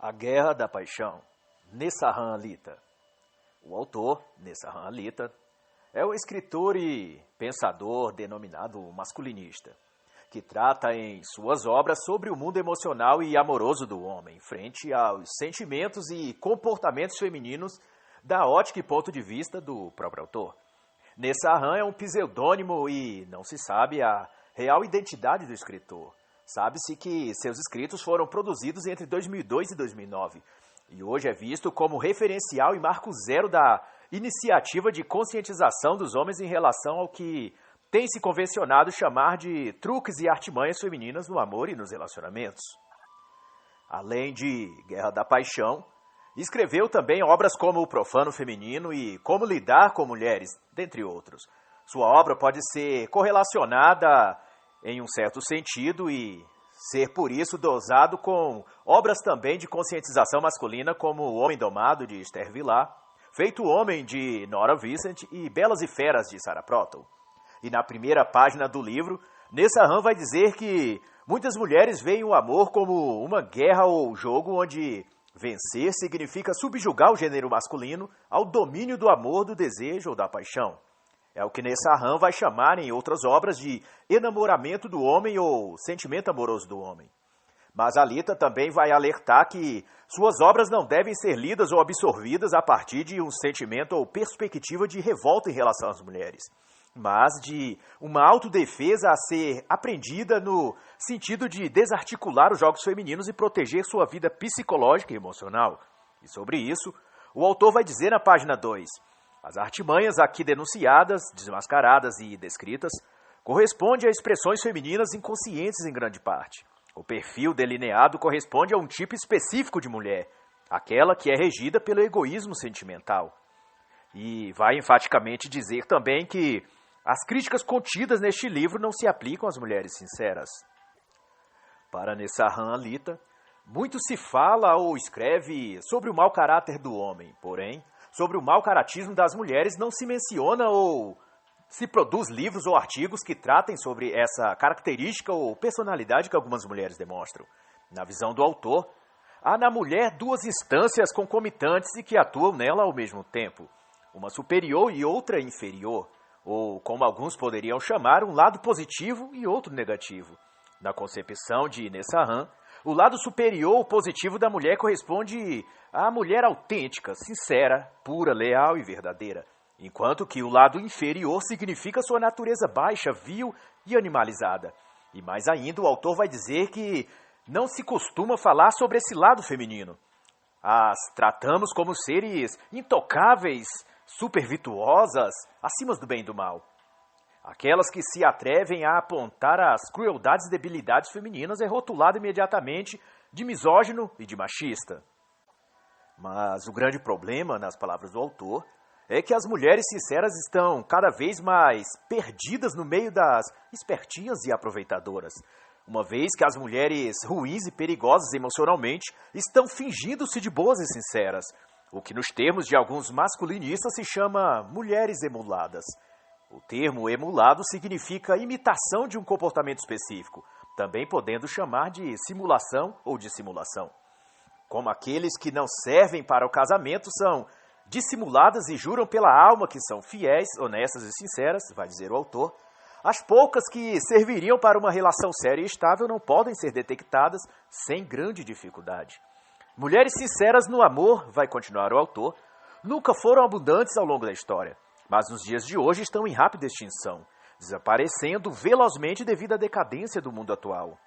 A Guerra da Paixão, Nesahran Alita. O autor, Nesahran Alita, é um escritor e pensador denominado masculinista, que trata em suas obras sobre o mundo emocional e amoroso do homem, frente aos sentimentos e comportamentos femininos da ótica e ponto de vista do próprio autor. Nesahran é um pseudônimo e não se sabe a real identidade do escritor. Sabe-se que seus escritos foram produzidos entre 2002 e 2009, e hoje é visto como referencial e marco zero da iniciativa de conscientização dos homens em relação ao que tem se convencionado chamar de truques e artimanhas femininas no amor e nos relacionamentos. Além de Guerra da Paixão, escreveu também obras como O Profano Feminino e Como Lidar com Mulheres, dentre outros. Sua obra pode ser correlacionada em um certo sentido e ser por isso dosado com obras também de conscientização masculina como O Homem Domado, de Esther Vilar, Feito Homem, de Nora Vicent e Belas e Feras, de Sarah Proton. E na primeira página do livro, Nesahran vai dizer que muitas mulheres veem o amor como uma guerra ou jogo onde vencer significa subjugar o gênero masculino ao domínio do amor, do desejo ou da paixão. É o que Nesahran vai chamar em outras obras de enamoramento do homem ou sentimento amoroso do homem. Mas Alita também vai alertar que suas obras não devem ser lidas ou absorvidas a partir de um sentimento ou perspectiva de revolta em relação às mulheres, mas de uma autodefesa a ser aprendida no sentido de desarticular os jogos femininos e proteger sua vida psicológica e emocional. E sobre isso, o autor vai dizer na página 2: as artimanhas aqui denunciadas, desmascaradas e descritas correspondem a expressões femininas inconscientes em grande parte. O perfil delineado corresponde a um tipo específico de mulher, aquela que é regida pelo egoísmo sentimental. E vai enfaticamente dizer também que as críticas contidas neste livro não se aplicam às mulheres sinceras. Para Nesahran Alita, muito se fala ou escreve sobre o mau caráter do homem, porém, sobre o mau caratismo das mulheres não se menciona ou se produz livros ou artigos que tratem sobre essa característica ou personalidade que algumas mulheres demonstram. Na visão do autor, há na mulher duas instâncias concomitantes e que atuam nela ao mesmo tempo, uma superior e outra inferior, ou, como alguns poderiam chamar, um lado positivo e outro negativo. Na concepção de Nesahran, o lado superior ou positivo da mulher corresponde à mulher autêntica, sincera, pura, leal e verdadeira, enquanto que o lado inferior significa sua natureza baixa, vil e animalizada. E mais ainda, o autor vai dizer que não se costuma falar sobre esse lado feminino. As tratamos como seres intocáveis, super virtuosas, acima do bem e do mal. Aquelas que se atrevem a apontar as crueldades e debilidades femininas é rotulado imediatamente de misógino e de machista. Mas o grande problema, nas palavras do autor, é que as mulheres sinceras estão cada vez mais perdidas no meio das espertinhas e aproveitadoras, uma vez que as mulheres ruins e perigosas emocionalmente estão fingindo-se de boas e sinceras, o que nos termos de alguns masculinistas se chama mulheres emuladas. O termo emulado significa imitação de um comportamento específico, também podendo chamar de simulação ou dissimulação. Como aqueles que não servem para o casamento são dissimuladas e juram pela alma que são fiéis, honestas e sinceras, vai dizer o autor, as poucas que serviriam para uma relação séria e estável não podem ser detectadas sem grande dificuldade. Mulheres sinceras no amor, vai continuar o autor, nunca foram abundantes ao longo da história, mas nos dias de hoje estão em rápida extinção, desaparecendo velozmente devido à decadência do mundo atual.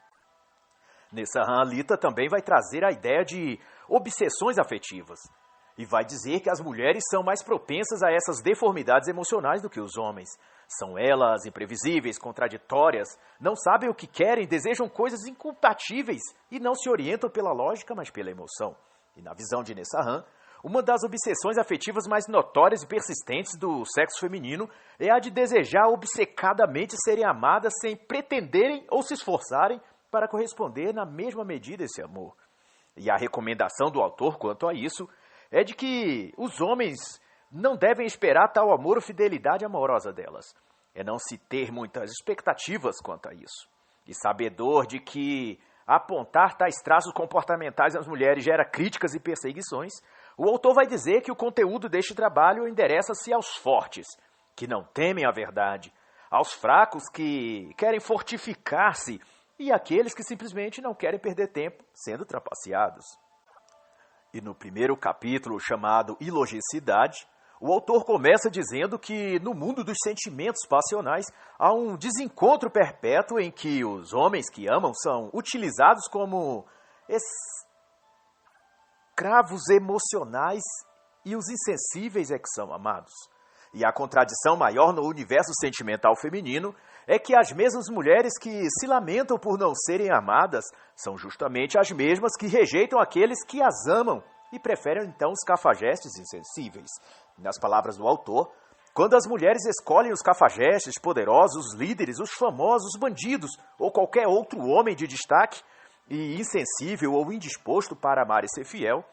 Nesahran Alita também vai trazer a ideia de obsessões afetivas, e vai dizer que as mulheres são mais propensas a essas deformidades emocionais do que os homens. São elas imprevisíveis, contraditórias, não sabem o que querem, desejam coisas incompatíveis e não se orientam pela lógica, mas pela emoção. E na visão de Nesahran, uma das obsessões afetivas mais notórias e persistentes do sexo feminino é a de desejar obcecadamente serem amadas sem pretenderem ou se esforçarem para corresponder na mesma medida a esse amor. E a recomendação do autor quanto a isso é de que os homens não devem esperar tal amor ou fidelidade amorosa delas. É não se ter muitas expectativas quanto a isso. E sabedor de que apontar tais traços comportamentais nas mulheres gera críticas e perseguições, o autor vai dizer que o conteúdo deste trabalho endereça-se aos fortes, que não temem a verdade, aos fracos que querem fortificar-se e àqueles que simplesmente não querem perder tempo sendo trapaceados. E no primeiro capítulo, chamado Ilogicidade, o autor começa dizendo que no mundo dos sentimentos passionais há um desencontro perpétuo em que os homens que amam são utilizados como escravos emocionais e os insensíveis é que são amados. E a contradição maior no universo sentimental feminino é que as mesmas mulheres que se lamentam por não serem amadas são justamente as mesmas que rejeitam aqueles que as amam e preferem então os cafajestes insensíveis. Nas palavras do autor, quando as mulheres escolhem os cafajestes poderosos, os líderes, os famosos, os bandidos ou qualquer outro homem de destaque e insensível ou indisposto para amar e ser fiel,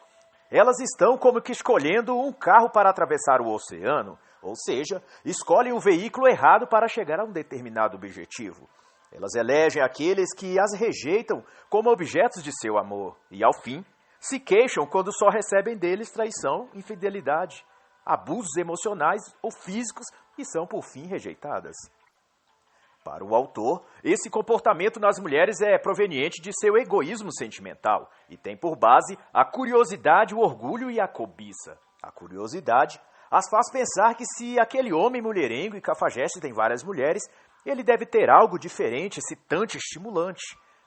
elas estão como que escolhendo um carro para atravessar o oceano, ou seja, escolhem o veículo errado para chegar a um determinado objetivo. Elas elegem aqueles que as rejeitam como objetos de seu amor e, ao fim, se queixam quando só recebem deles traição, infidelidade, abusos emocionais ou físicos e são, por fim, rejeitadas. Para o autor, esse comportamento nas mulheres é proveniente de seu egoísmo sentimental e tem por base a curiosidade, o orgulho e a cobiça. A curiosidade as faz pensar que se aquele homem mulherengo e cafajeste tem várias mulheres, ele deve ter algo diferente, excitante, estimulante.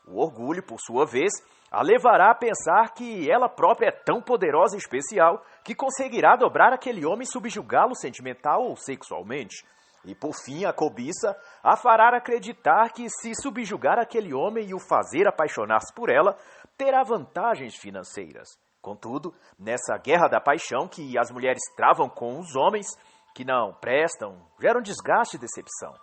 O orgulho, por sua vez, a levará a pensar que ela própria é tão poderosa e especial que conseguirá dobrar aquele homem e subjugá-lo sentimental ou sexualmente. E, por fim, a cobiça a fará acreditar que, se subjugar aquele homem e o fazer apaixonar-se por ela, terá vantagens financeiras. Contudo, nessa guerra da paixão que as mulheres travam com os homens que não prestam, geram desgaste e decepção.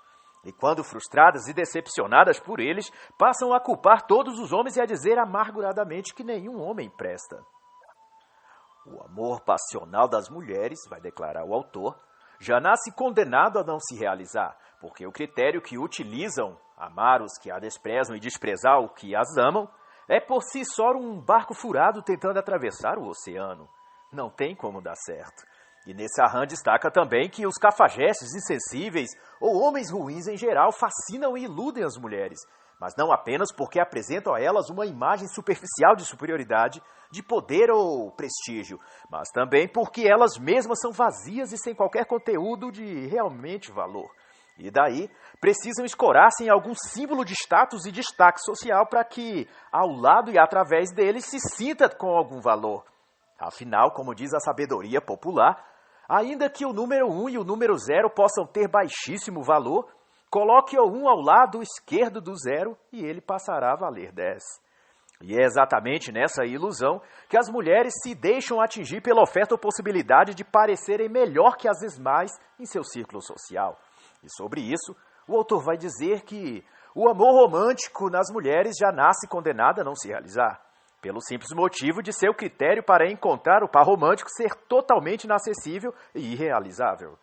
E quando frustradas e decepcionadas por eles, passam a culpar todos os homens e a dizer amarguradamente que nenhum homem presta. O amor passional das mulheres, vai declarar o autor, já nasce condenado a não se realizar, porque o critério que utilizam, amar os que a desprezam e desprezar os que as amam, é por si só um barco furado tentando atravessar o oceano. Não tem como dar certo. E nesse arran destaca também que os cafajestes insensíveis ou homens ruins em geral fascinam e iludem as mulheres, mas não apenas porque apresentam a elas uma imagem superficial de superioridade, de poder ou prestígio, mas também porque elas mesmas são vazias e sem qualquer conteúdo de realmente valor. E daí, precisam escorar-se em algum símbolo de status e destaque social para que, ao lado e através deles, se sinta com algum valor. Afinal, como diz a sabedoria popular, ainda que o número 1 e o número 0 possam ter baixíssimo valor, coloque o 1 ao lado esquerdo do 0 e ele passará a valer 10. E é exatamente nessa ilusão que as mulheres se deixam atingir pela oferta ou possibilidade de parecerem melhor que as demais em seu círculo social. E sobre isso, o autor vai dizer que o amor romântico nas mulheres já nasce condenado a não se realizar, pelo simples motivo de seu critério para encontrar o par romântico ser totalmente inacessível e irrealizável.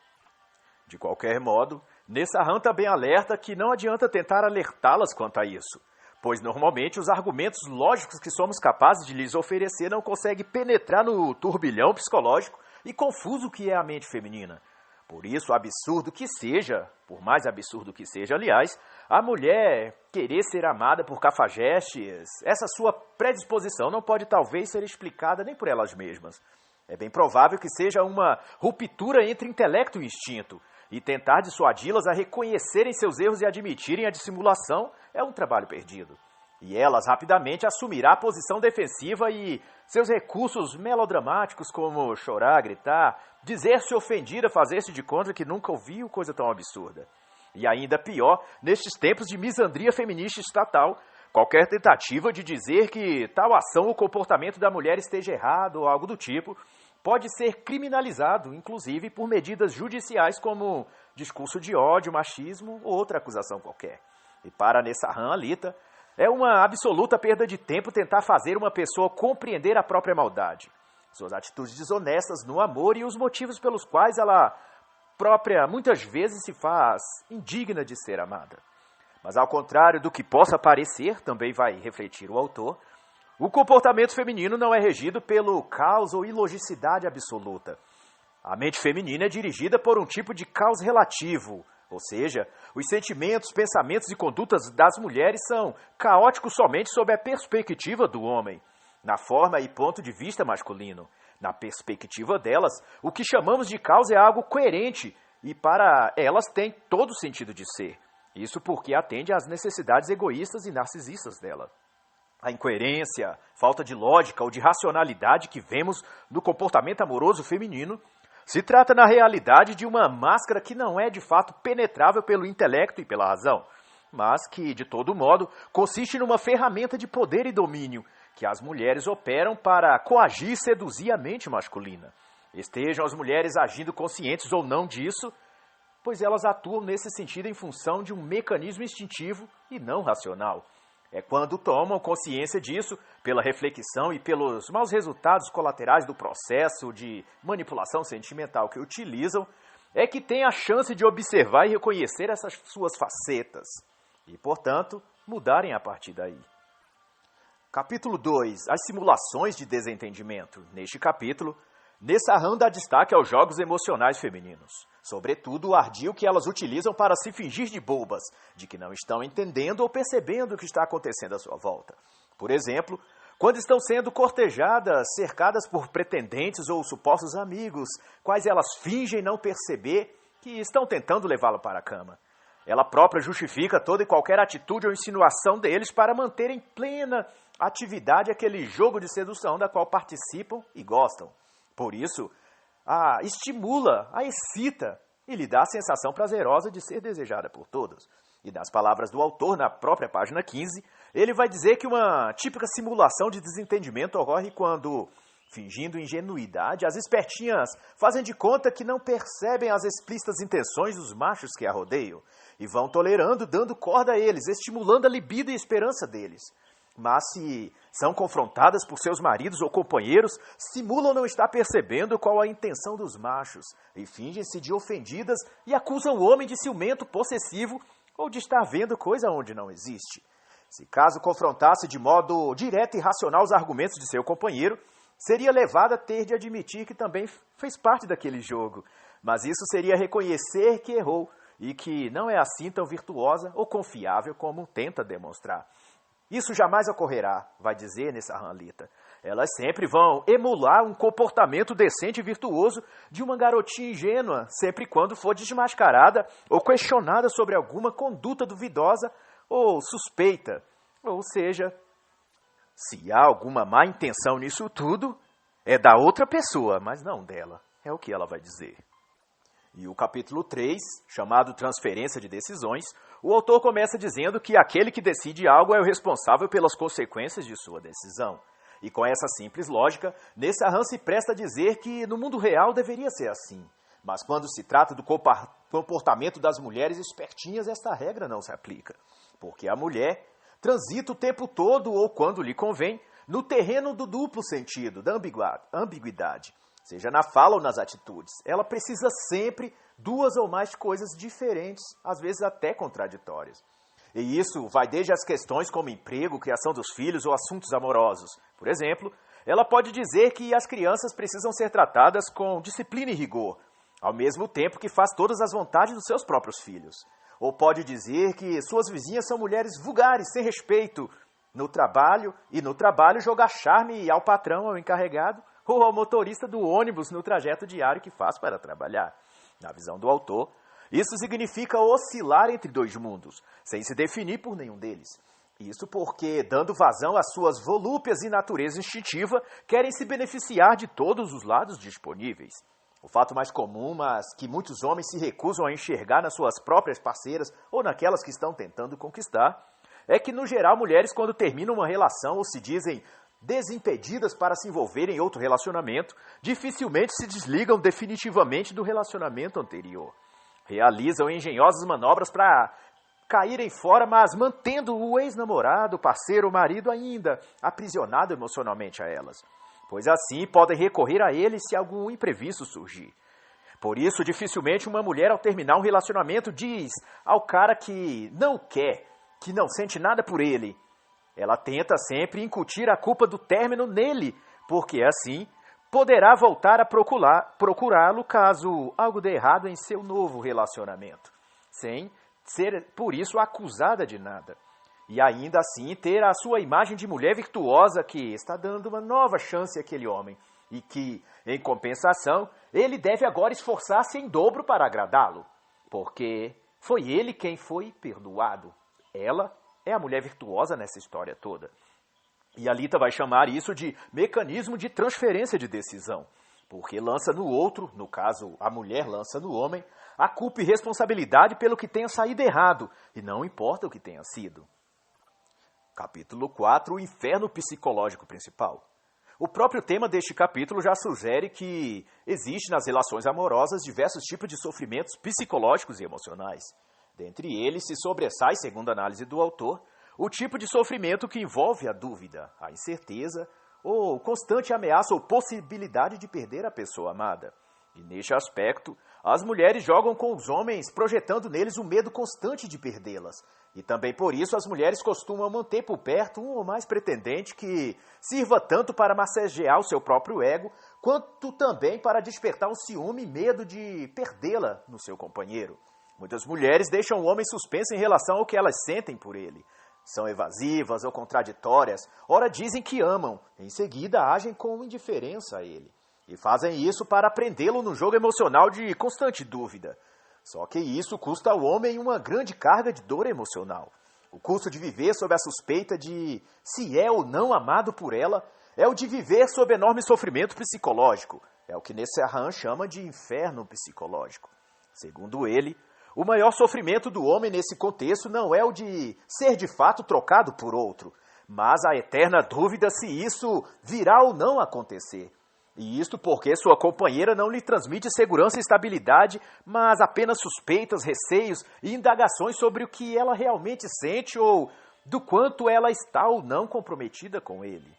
De qualquer modo, Nessarran também alerta que não adianta tentar alertá-las quanto a isso, pois normalmente os argumentos lógicos que somos capazes de lhes oferecer não conseguem penetrar no turbilhão psicológico e confuso que é a mente feminina. Por isso, absurdo que seja, por mais absurdo que seja, aliás, a mulher querer ser amada por cafajestes, essa sua predisposição não pode talvez ser explicada nem por elas mesmas. É bem provável que seja uma ruptura entre intelecto e instinto, e tentar dissuadi-las a reconhecerem seus erros e admitirem a dissimulação é um trabalho perdido. E elas rapidamente assumirá a posição defensiva e seus recursos melodramáticos como chorar, gritar, dizer-se ofendida, fazer-se de conta que nunca ouviu coisa tão absurda. E ainda pior, nestes tempos de misandria feminista estatal, qualquer tentativa de dizer que tal ação ou comportamento da mulher esteja errado ou algo do tipo pode ser criminalizado, inclusive por medidas judiciais como discurso de ódio, machismo ou outra acusação qualquer. E para Nessarran Alita, é uma absoluta perda de tempo tentar fazer uma pessoa compreender a própria maldade, suas atitudes desonestas no amor e os motivos pelos quais ela própria muitas vezes se faz indigna de ser amada. Mas ao contrário do que possa parecer, também vai refletir o autor, o comportamento feminino não é regido pelo caos ou ilogicidade absoluta. A mente feminina é dirigida por um tipo de caos relativo, ou seja, os sentimentos, pensamentos e condutas das mulheres são caóticos somente sob a perspectiva do homem, na forma e ponto de vista masculino. Na perspectiva delas, o que chamamos de caos é algo coerente e para elas tem todo o sentido de ser. Isso porque atende às necessidades egoístas e narcisistas dela. A incoerência, falta de lógica ou de racionalidade que vemos no comportamento amoroso feminino se trata, na realidade, de uma máscara que não é, de fato, penetrável pelo intelecto e pela razão, mas que, de todo modo, consiste numa ferramenta de poder e domínio que as mulheres operam para coagir e seduzir a mente masculina. Estejam as mulheres agindo conscientes ou não disso, pois elas atuam nesse sentido em função de um mecanismo instintivo e não racional. É quando tomam consciência disso, pela reflexão e pelos maus resultados colaterais do processo de manipulação sentimental que utilizam, é que têm a chance de observar e reconhecer essas suas facetas e, portanto, mudarem a partir daí. Capítulo 2. As simulações de desentendimento. Neste capítulo, Nessahan dá destaque aos jogos emocionais femininos, sobretudo o ardil que elas utilizam para se fingir de bobas, de que não estão entendendo ou percebendo o que está acontecendo à sua volta. Por exemplo, quando estão sendo cortejadas, cercadas por pretendentes ou supostos amigos, quais elas fingem não perceber que estão tentando levá-lo para a cama. Ela própria justifica toda e qualquer atitude ou insinuação deles para manter em plena atividade aquele jogo de sedução da qual participam e gostam. Por isso, a estimula, a excita e lhe dá a sensação prazerosa de ser desejada por todos. E nas palavras do autor, na própria página 15, ele vai dizer que uma típica simulação de desentendimento ocorre quando, fingindo ingenuidade, as espertinhas fazem de conta que não percebem as explícitas intenções dos machos que a rodeiam e vão tolerando, dando corda a eles, estimulando a libido e a esperança deles. Mas se são confrontadas por seus maridos ou companheiros, simulam não estar percebendo qual a intenção dos machos e fingem-se de ofendidas e acusam o homem de ciumento possessivo ou de estar vendo coisa onde não existe. Se caso confrontasse de modo direto e racional os argumentos de seu companheiro, seria levada a ter de admitir que também fez parte daquele jogo, mas isso seria reconhecer que errou e que não é assim tão virtuosa ou confiável como tenta demonstrar. Isso jamais ocorrerá, vai dizer Nessahan Lita. Elas sempre vão emular um comportamento decente e virtuoso de uma garotinha ingênua, sempre quando for desmascarada ou questionada sobre alguma conduta duvidosa ou suspeita. Ou seja, se há alguma má intenção nisso tudo, é da outra pessoa, mas não dela. É o que ela vai dizer. E o capítulo 3, chamado Transferência de Decisões, o autor começa dizendo que aquele que decide algo é o responsável pelas consequências de sua decisão. E com essa simples lógica, Nessahan se presta a dizer que no mundo real deveria ser assim. Mas quando se trata do comportamento das mulheres espertinhas, esta regra não se aplica. Porque a mulher transita o tempo todo, ou quando lhe convém, no terreno do duplo sentido, da ambiguidade. Seja na fala ou nas atitudes. Ela precisa sempre duas ou mais coisas diferentes, às vezes até contraditórias. E isso vai desde as questões como emprego, criação dos filhos ou assuntos amorosos. Por exemplo, ela pode dizer que as crianças precisam ser tratadas com disciplina e rigor, ao mesmo tempo que faz todas as vontades dos seus próprios filhos. Ou pode dizer que suas vizinhas são mulheres vulgares, sem respeito, no trabalho jogar charme ao patrão, ao encarregado, ou ao motorista do ônibus no trajeto diário que faz para trabalhar. Na visão do autor, isso significa oscilar entre dois mundos, sem se definir por nenhum deles. Isso porque, dando vazão às suas volúpias e natureza instintiva, querem se beneficiar de todos os lados disponíveis. O fato mais comum, mas que muitos homens se recusam a enxergar nas suas próprias parceiras ou naquelas que estão tentando conquistar, é que, no geral, mulheres, quando terminam uma relação ou se dizem desimpedidas para se envolver em outro relacionamento, dificilmente se desligam definitivamente do relacionamento anterior. Realizam engenhosas manobras para caírem fora, mas mantendo o ex-namorado, parceiro ou marido ainda aprisionado emocionalmente a elas, pois assim podem recorrer a ele se algum imprevisto surgir. Por isso, dificilmente uma mulher, ao terminar um relacionamento, diz ao cara que não o quer que não sente nada por ele. Ela tenta sempre incutir a culpa do término nele, porque assim poderá voltar a procurá-lo caso algo dê errado em seu novo relacionamento, sem ser por isso acusada de nada. E ainda assim ter a sua imagem de mulher virtuosa que está dando uma nova chance àquele homem e que, em compensação, ele deve agora esforçar-se em dobro para agradá-lo, porque foi ele quem foi perdoado. Ela é a mulher virtuosa nessa história toda. E a Lita vai chamar isso de mecanismo de transferência de decisão, porque lança no outro, no caso a mulher lança no homem, a culpa e responsabilidade pelo que tenha saído errado, e não importa o que tenha sido. Capítulo 4, o inferno psicológico principal. O próprio tema deste capítulo já sugere que existe nas relações amorosas diversos tipos de sofrimentos psicológicos e emocionais. Dentre eles se sobressai, segundo a análise do autor, o tipo de sofrimento que envolve a dúvida, a incerteza ou constante ameaça ou possibilidade de perder a pessoa amada. E neste aspecto, as mulheres jogam com os homens, projetando neles o medo constante de perdê-las. E também por isso as mulheres costumam manter por perto um ou mais pretendente que sirva tanto para massagear o seu próprio ego, quanto também para despertar o ciúme e medo de perdê-la no seu companheiro. Muitas mulheres deixam o homem suspenso em relação ao que elas sentem por ele. São evasivas ou contraditórias, ora dizem que amam, em seguida agem com indiferença a ele. E fazem isso para prendê-lo no jogo emocional de constante dúvida. Só que isso custa ao homem uma grande carga de dor emocional. O custo de viver sob a suspeita de se é ou não amado por ela é o de viver sob enorme sofrimento psicológico. É o que Nesserhan chama de inferno psicológico. Segundo ele, o maior sofrimento do homem nesse contexto não é o de ser de fato trocado por outro, mas a eterna dúvida se isso virá ou não acontecer. E isto porque sua companheira não lhe transmite segurança e estabilidade, mas apenas suspeitas, receios e indagações sobre o que ela realmente sente ou do quanto ela está ou não comprometida com ele.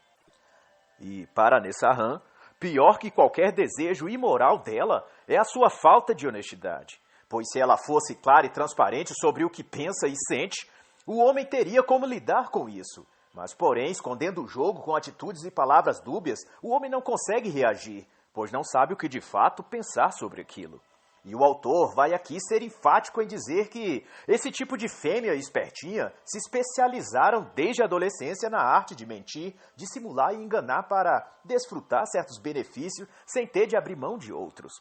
E, para Nesserhan, pior que qualquer desejo imoral dela é a sua falta de honestidade, pois se ela fosse clara e transparente sobre o que pensa e sente, o homem teria como lidar com isso. Mas, porém, escondendo o jogo com atitudes e palavras dúbias, o homem não consegue reagir, pois não sabe o que de fato pensar sobre aquilo. E o autor vai aqui ser enfático em dizer que esse tipo de fêmea espertinha se especializaram desde a adolescência na arte de mentir, dissimular e enganar para desfrutar certos benefícios sem ter de abrir mão de outros.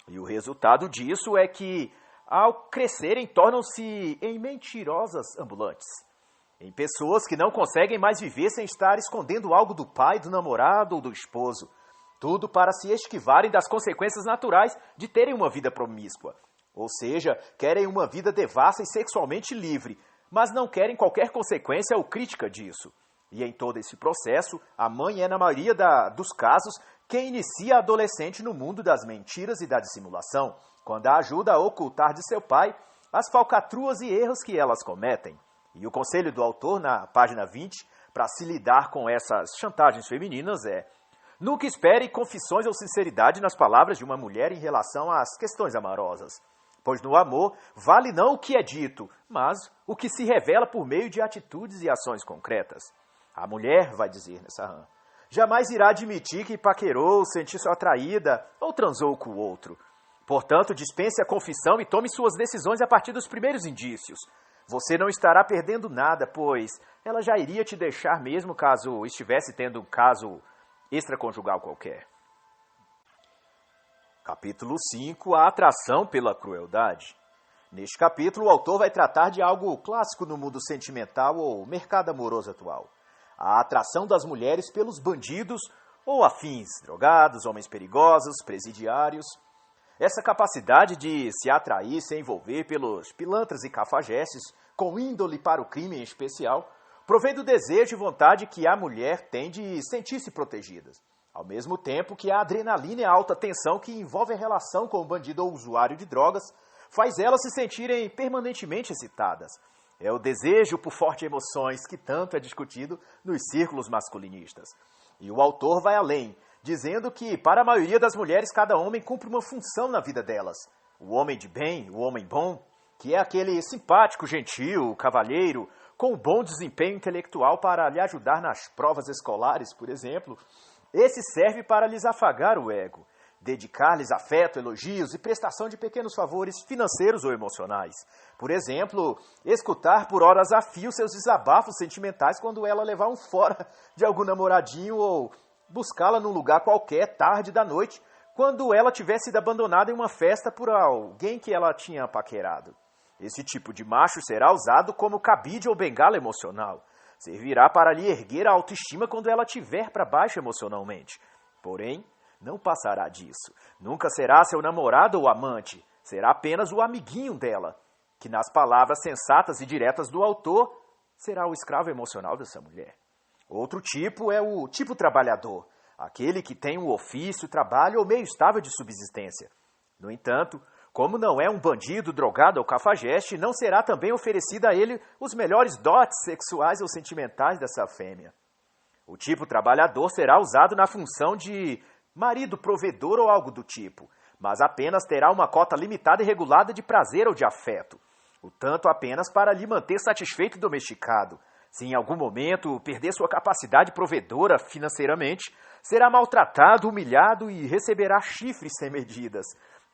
E o resultado disso é que, ao crescerem, tornam-se em mentirosas ambulantes. Em pessoas que não conseguem mais viver sem estar escondendo algo do pai, do namorado ou do esposo. Tudo para se esquivarem das consequências naturais de terem uma vida promíscua. Ou seja, querem uma vida devassa e sexualmente livre, mas não querem qualquer consequência ou crítica disso. E em todo esse processo, a mãe é, na maioria dos casos, quem inicia a adolescente no mundo das mentiras e da dissimulação, quando a ajuda a ocultar de seu pai as falcatruas e erros que elas cometem. E o conselho do autor, na página 20, para se lidar com essas chantagens femininas é: nunca espere confissões ou sinceridade nas palavras de uma mulher em relação às questões amorosas, pois no amor vale não o que é dito, mas o que se revela por meio de atitudes e ações concretas. A mulher, vai dizer Nesserhan, jamais irá admitir que paquerou, sentiu-se atraída ou transou com o outro. Portanto, dispense a confissão e tome suas decisões a partir dos primeiros indícios. Você não estará perdendo nada, pois ela já iria te deixar mesmo caso estivesse tendo um caso extraconjugal qualquer. Capítulo 5. A atração pela crueldade. Neste capítulo, o autor vai tratar de algo clássico no mundo sentimental ou mercado amoroso atual. A atração das mulheres pelos bandidos ou afins, drogados, homens perigosos, presidiários. Essa capacidade de se atrair, se envolver pelos pilantras e cafajestes, com índole para o crime em especial, provém do desejo e vontade que a mulher tem de sentir-se protegida, ao mesmo tempo que a adrenalina e a alta tensão que envolve a relação com o bandido ou usuário de drogas faz elas se sentirem permanentemente excitadas. É o desejo por fortes emoções que tanto é discutido nos círculos masculinistas. E o autor vai além, dizendo que, para a maioria das mulheres, cada homem cumpre uma função na vida delas. O homem de bem, o homem bom, que é aquele simpático, gentil, cavalheiro, com um bom desempenho intelectual para lhe ajudar nas provas escolares, por exemplo, esse serve para lhes afagar o ego, dedicar-lhes afeto, elogios e prestação de pequenos favores financeiros ou emocionais. Por exemplo, escutar por horas a fio seus desabafos sentimentais quando ela levar um fora de algum namoradinho ou buscá-la num lugar qualquer, tarde da noite, quando ela tiver sido abandonada em uma festa por alguém que ela tinha paquerado. Esse tipo de macho será usado como cabide ou bengala emocional. Servirá para lhe erguer a autoestima quando ela estiver para baixo emocionalmente. Porém, não passará disso. Nunca será seu namorado ou amante. Será apenas o amiguinho dela, que nas palavras sensatas e diretas do autor, será o escravo emocional dessa mulher. Outro tipo é o tipo trabalhador, aquele que tem um ofício, trabalho ou meio estável de subsistência. No entanto, como não é um bandido, drogado ou cafajeste, não será também oferecida a ele os melhores dotes sexuais ou sentimentais dessa fêmea. O tipo trabalhador será usado na função de marido provedor ou algo do tipo, mas apenas terá uma cota limitada e regulada de prazer ou de afeto, o tanto apenas para lhe manter satisfeito e domesticado. Se em algum momento perder sua capacidade provedora financeiramente, será maltratado, humilhado e receberá chifres sem medidas.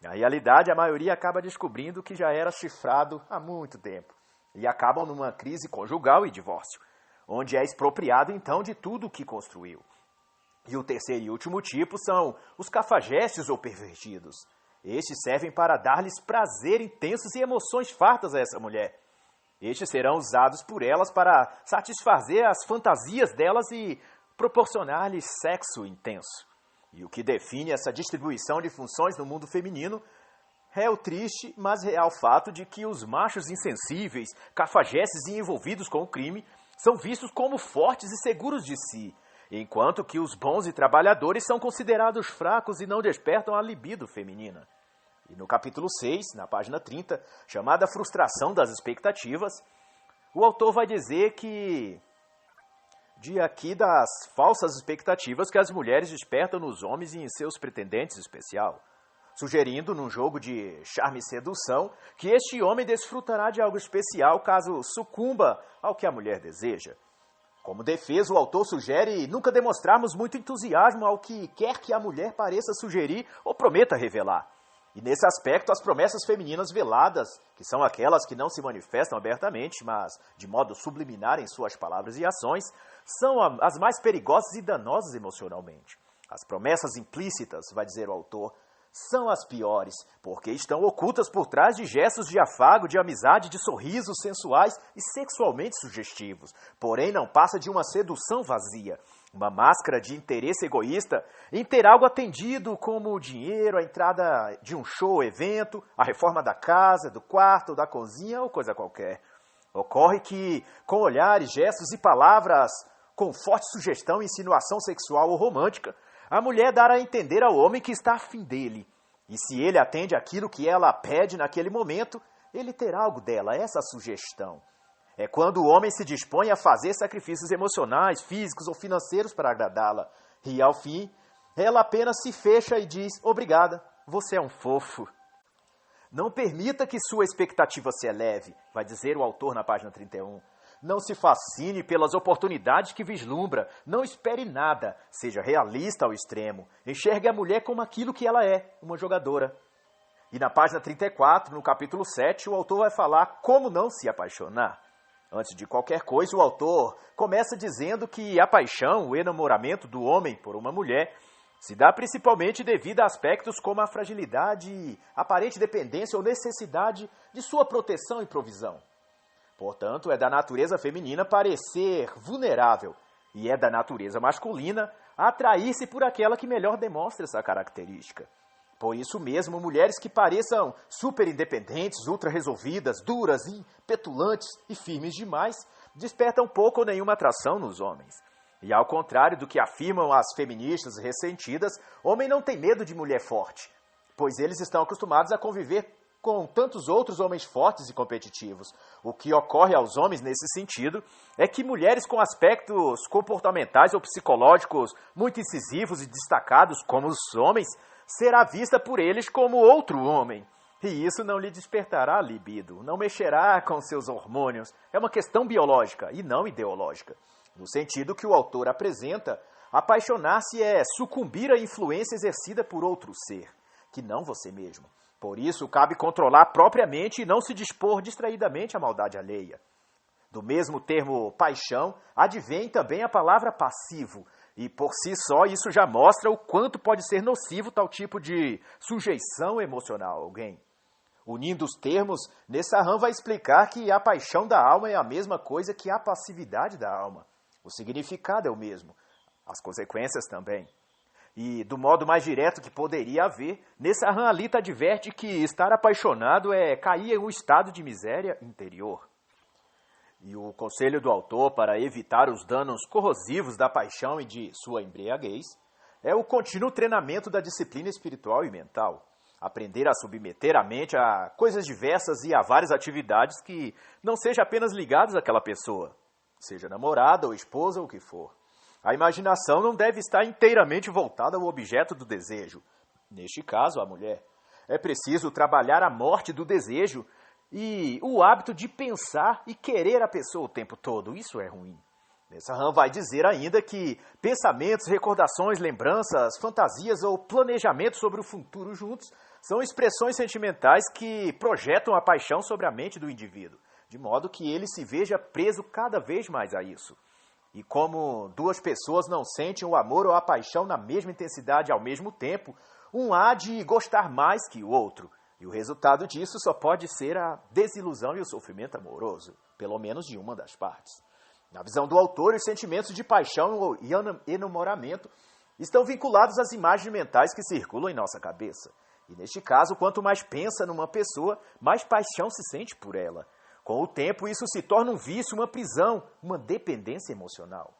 Na realidade, a maioria acaba descobrindo que já era chifrado há muito tempo e acabam numa crise conjugal e divórcio, onde é expropriado então de tudo o que construiu. E o terceiro e último tipo são os cafajestes ou pervertidos. Estes servem para dar-lhes prazer intensos e emoções fartas a essa mulher. Estes serão usados por elas para satisfazer as fantasias delas e proporcionar-lhes sexo intenso. E o que define essa distribuição de funções no mundo feminino é o triste, mas real fato de que os machos insensíveis, cafajestes e envolvidos com o crime são vistos como fortes e seguros de si, enquanto que os bons e trabalhadores são considerados fracos e não despertam a libido feminina. E no capítulo 6, na página 30, chamada Frustração das Expectativas, o autor vai dizer que aqui das falsas expectativas que as mulheres despertam nos homens e em seus pretendentes especial, sugerindo, num jogo de charme e sedução, que este homem desfrutará de algo especial caso sucumba ao que a mulher deseja. Como defesa, o autor sugere nunca demonstrarmos muito entusiasmo ao que quer que a mulher pareça sugerir ou prometa revelar. E nesse aspecto, as promessas femininas veladas, que são aquelas que não se manifestam abertamente, mas de modo subliminar em suas palavras e ações, são as mais perigosas e danosas emocionalmente. As promessas implícitas, vai dizer o autor, são as piores, porque estão ocultas por trás de gestos de afago, de amizade, de sorrisos sensuais e sexualmente sugestivos. Porém, não passa de uma sedução vazia, uma máscara de interesse egoísta em ter algo atendido como o dinheiro, a entrada de um show ou evento, a reforma da casa, do quarto ou da cozinha ou coisa qualquer. Ocorre que, com olhares, gestos e palavras com forte sugestão e insinuação sexual ou romântica, a mulher dará a entender ao homem que está afim dele. E se ele atende aquilo que ela pede naquele momento, ele terá algo dela, essa sugestão. É quando o homem se dispõe a fazer sacrifícios emocionais, físicos ou financeiros para agradá-la. E, ao fim, ela apenas se fecha e diz, obrigada, você é um fofo. Não permita que sua expectativa se eleve, vai dizer o autor na página 31. Não se fascine pelas oportunidades que vislumbra. Não espere nada. Seja realista ao extremo. Enxergue a mulher como aquilo que ela é, uma jogadora. E na página 34, no capítulo 7, o autor vai falar como não se apaixonar. Antes de qualquer coisa, o autor começa dizendo que a paixão, o enamoramento do homem por uma mulher, se dá principalmente devido a aspectos como a fragilidade, aparente dependência ou necessidade de sua proteção e provisão. Portanto, é da natureza feminina parecer vulnerável e é da natureza masculina atrair-se por aquela que melhor demonstra essa característica. Por isso mesmo, mulheres que pareçam super independentes, ultra resolvidas, duras, petulantes e firmes demais, despertam pouco ou nenhuma atração nos homens. E ao contrário do que afirmam as feministas ressentidas, homem não tem medo de mulher forte, pois eles estão acostumados a conviver com tantos outros homens fortes e competitivos. O que ocorre aos homens nesse sentido é que mulheres com aspectos comportamentais ou psicológicos muito incisivos e destacados como os homens, será vista por eles como outro homem. E isso não lhe despertará a libido, não mexerá com seus hormônios. É uma questão biológica e não ideológica. No sentido que o autor apresenta, apaixonar-se é sucumbir à influência exercida por outro ser, que não você mesmo. Por isso, cabe controlar propriamente e não se dispor distraidamente à maldade alheia. Do mesmo termo paixão, advém também a palavra passivo, e por si só isso já mostra o quanto pode ser nocivo tal tipo de sujeição emocional a alguém. Unindo os termos, Nessahan vai explicar que a paixão da alma é a mesma coisa que a passividade da alma. O significado é o mesmo, as consequências também. E, do modo mais direto que poderia haver, Nessahan Alita adverte que estar apaixonado é cair em um estado de miséria interior. E o conselho do autor para evitar os danos corrosivos da paixão e de sua embriaguez é o contínuo treinamento da disciplina espiritual e mental. Aprender a submeter a mente a coisas diversas e a várias atividades que não sejam apenas ligadas àquela pessoa, seja namorada ou esposa ou o que for. A imaginação não deve estar inteiramente voltada ao objeto do desejo, neste caso, a mulher. É preciso trabalhar a morte do desejo e o hábito de pensar e querer a pessoa o tempo todo. Isso é ruim. Nessahan vai dizer ainda que pensamentos, recordações, lembranças, fantasias ou planejamentos sobre o futuro juntos são expressões sentimentais que projetam a paixão sobre a mente do indivíduo, de modo que ele se veja preso cada vez mais a isso. E como duas pessoas não sentem o amor ou a paixão na mesma intensidade ao mesmo tempo, um há de gostar mais que o outro. E o resultado disso só pode ser a desilusão e o sofrimento amoroso, pelo menos de uma das partes. Na visão do autor, os sentimentos de paixão e enamoramento estão vinculados às imagens mentais que circulam em nossa cabeça. E neste caso, quanto mais pensa numa pessoa, mais paixão se sente por ela. Com o tempo, isso se torna um vício, uma prisão, uma dependência emocional.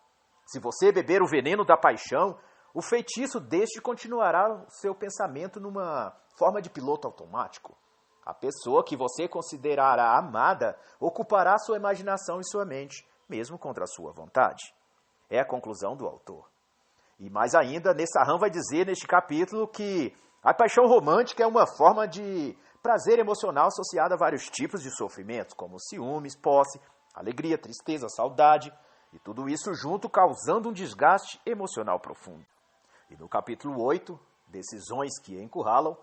Se você beber o veneno da paixão, o feitiço deste continuará o seu pensamento numa forma de piloto automático. A pessoa que você considerará amada ocupará sua imaginação e sua mente, mesmo contra a sua vontade. É a conclusão do autor. E mais ainda, Nessahan vai dizer neste capítulo que a paixão romântica é uma forma de prazer emocional associado a vários tipos de sofrimentos, como ciúmes, posse, alegria, tristeza, saudade, e tudo isso junto causando um desgaste emocional profundo. E no capítulo 8, Decisões que encurralam,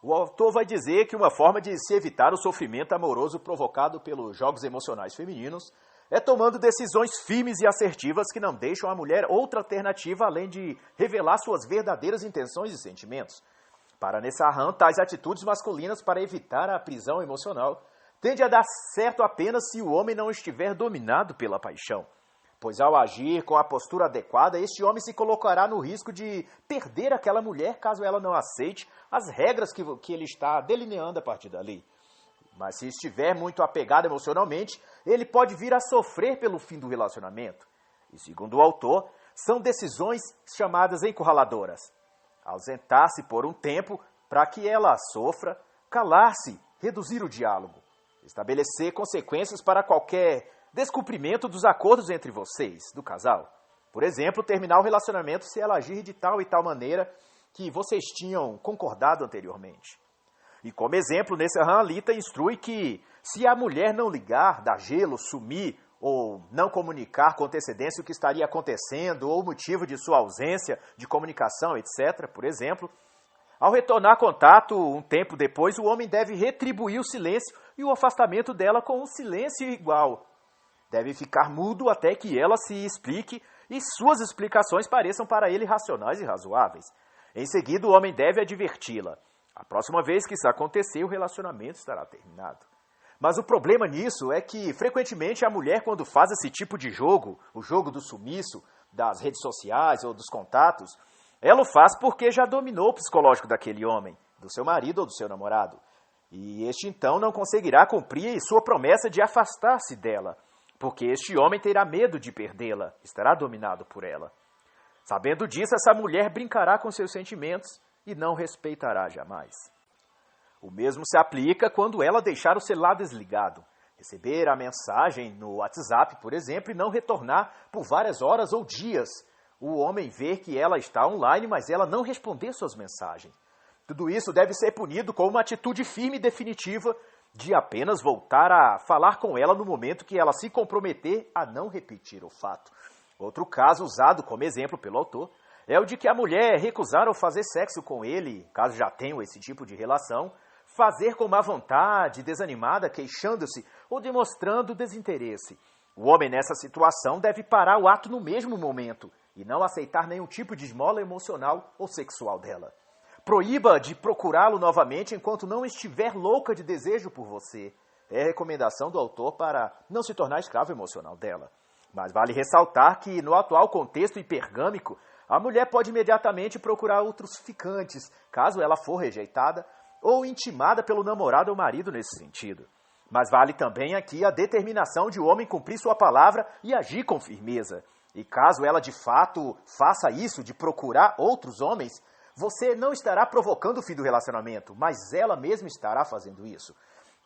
o autor vai dizer que uma forma de se evitar o sofrimento amoroso provocado pelos jogos emocionais femininos é tomando decisões firmes e assertivas que não deixam a mulher outra alternativa além de revelar suas verdadeiras intenções e sentimentos. Para Nessahan, tais atitudes masculinas para evitar a prisão emocional tende a dar certo apenas se o homem não estiver dominado pela paixão, pois ao agir com a postura adequada, este homem se colocará no risco de perder aquela mulher caso ela não aceite as regras que ele está delineando a partir dali. Mas se estiver muito apegado emocionalmente, ele pode vir a sofrer pelo fim do relacionamento. E segundo o autor, são decisões chamadas encurraladoras. Ausentar-se por um tempo para que ela sofra, calar-se, reduzir o diálogo, estabelecer consequências para qualquer descumprimento dos acordos entre vocês, do casal. Por exemplo, terminar o relacionamento se ela agir de tal e tal maneira que vocês tinham concordado anteriormente. E como exemplo, Nessahan Alita instrui que se a mulher não ligar, dar gelo, sumir ou não comunicar com antecedência o que estaria acontecendo ou o motivo de sua ausência de comunicação, etc., por exemplo, ao retornar contato um tempo depois, o homem deve retribuir o silêncio e o afastamento dela com um silêncio igual. Deve ficar mudo até que ela se explique e suas explicações pareçam para ele racionais e razoáveis. Em seguida, o homem deve adverti-la. A próxima vez que isso acontecer, o relacionamento estará terminado. Mas o problema nisso é que, frequentemente, a mulher, quando faz esse tipo de jogo, o jogo do sumiço, das redes sociais ou dos contatos, ela o faz porque já dominou o psicológico daquele homem, do seu marido ou do seu namorado. E este, então, não conseguirá cumprir sua promessa de afastar-se dela, porque este homem terá medo de perdê-la, estará dominado por ela. Sabendo disso, essa mulher brincará com seus sentimentos e não respeitará jamais. O mesmo se aplica quando ela deixar o celular desligado, receber a mensagem no WhatsApp, por exemplo, e não retornar por várias horas ou dias. O homem ver que ela está online, mas ela não responder suas mensagens. Tudo isso deve ser punido com uma atitude firme e definitiva de apenas voltar a falar com ela no momento que ela se comprometer a não repetir o fato. Outro caso usado como exemplo pelo autor é o de que a mulher recusar ou fazer sexo com ele, caso já tenham esse tipo de relação, fazer com má vontade, desanimada, queixando-se ou demonstrando desinteresse. O homem nessa situação deve parar o ato no mesmo momento e não aceitar nenhum tipo de esmola emocional ou sexual dela. Proíba de procurá-lo novamente enquanto não estiver louca de desejo por você. É a recomendação do autor para não se tornar escravo emocional dela. Mas vale ressaltar que, no atual contexto hipergâmico, a mulher pode imediatamente procurar outros ficantes, caso ela for rejeitada ou intimada pelo namorado ou marido nesse sentido. Mas vale também aqui a determinação de o homem cumprir sua palavra e agir com firmeza. E caso ela de fato faça isso, de procurar outros homens, você não estará provocando o fim do relacionamento, mas ela mesma estará fazendo isso.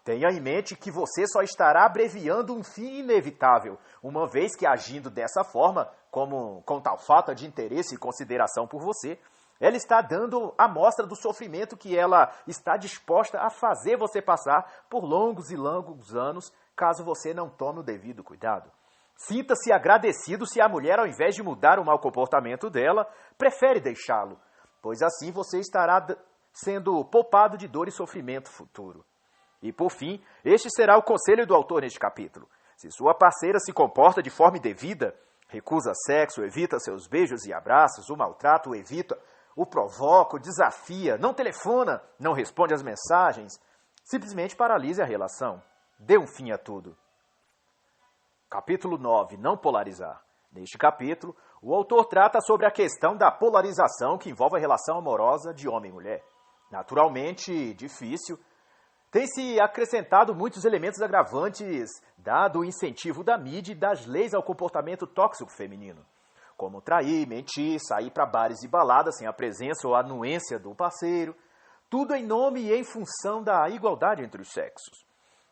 Tenha em mente que você só estará abreviando um fim inevitável, uma vez que agindo dessa forma, com tal falta de interesse e consideração por você, ela está dando a mostra do sofrimento que ela está disposta a fazer você passar por longos e longos anos, caso você não tome o devido cuidado. Sinta-se agradecido se a mulher, ao invés de mudar o mau comportamento dela, prefere deixá-lo, pois assim você estará sendo poupado de dor e sofrimento futuro. E, por fim, este será o conselho do autor neste capítulo. Se sua parceira se comporta de forma indevida, recusa sexo, evita seus beijos e abraços, o maltrata, o evita, o provoca, o desafia, não telefona, não responde às mensagens, simplesmente paralise a relação. Dê um fim a tudo. Capítulo 9. Não polarizar. Neste capítulo, o autor trata sobre a questão da polarização que envolve a relação amorosa de homem e mulher. Naturalmente difícil, tem-se acrescentado muitos elementos agravantes, dado o incentivo da mídia e das leis ao comportamento tóxico feminino, como trair, mentir, sair para bares e baladas sem a presença ou anuência do parceiro, tudo em nome e em função da igualdade entre os sexos.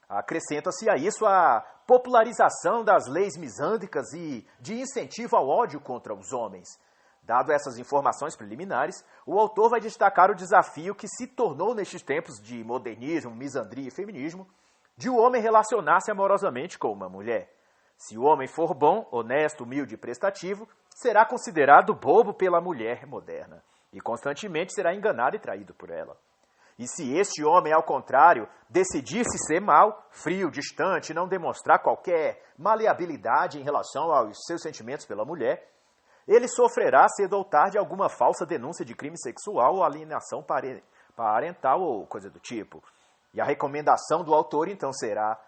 Acrescenta-se a isso a popularização das leis misândricas e de incentivo ao ódio contra os homens. Dado essas informações preliminares, o autor vai destacar o desafio que se tornou nestes tempos de modernismo, misandria e feminismo, de o homem relacionar-se amorosamente com uma mulher. Se o homem for bom, honesto, humilde e prestativo, será considerado bobo pela mulher moderna e constantemente será enganado e traído por ela. E se este homem, ao contrário, decidir-se ser mau, frio, distante, não demonstrar qualquer maleabilidade em relação aos seus sentimentos pela mulher, ele sofrerá cedo ou tarde alguma falsa denúncia de crime sexual ou alienação parental ou coisa do tipo. E a recomendação do autor, então, será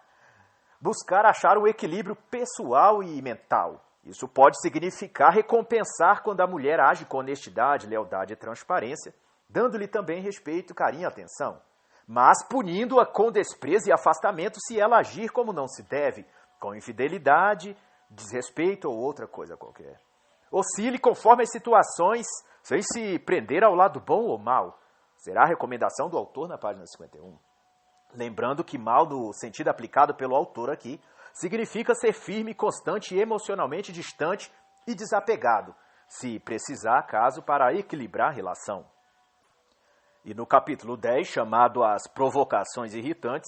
buscar achar o equilíbrio pessoal e mental. Isso pode significar recompensar quando a mulher age com honestidade, lealdade e transparência, dando-lhe também respeito, carinho e atenção, mas punindo-a com desprezo e afastamento se ela agir como não se deve, com infidelidade, desrespeito ou outra coisa qualquer. Oscile conforme as situações, sem se prender ao lado bom ou mal. Será a recomendação do autor na página 51. Lembrando que mal, no sentido aplicado pelo autor aqui, significa ser firme, constante e emocionalmente distante e desapegado, se precisar, caso, para equilibrar a relação. E no capítulo 10, chamado As Provocações Irritantes,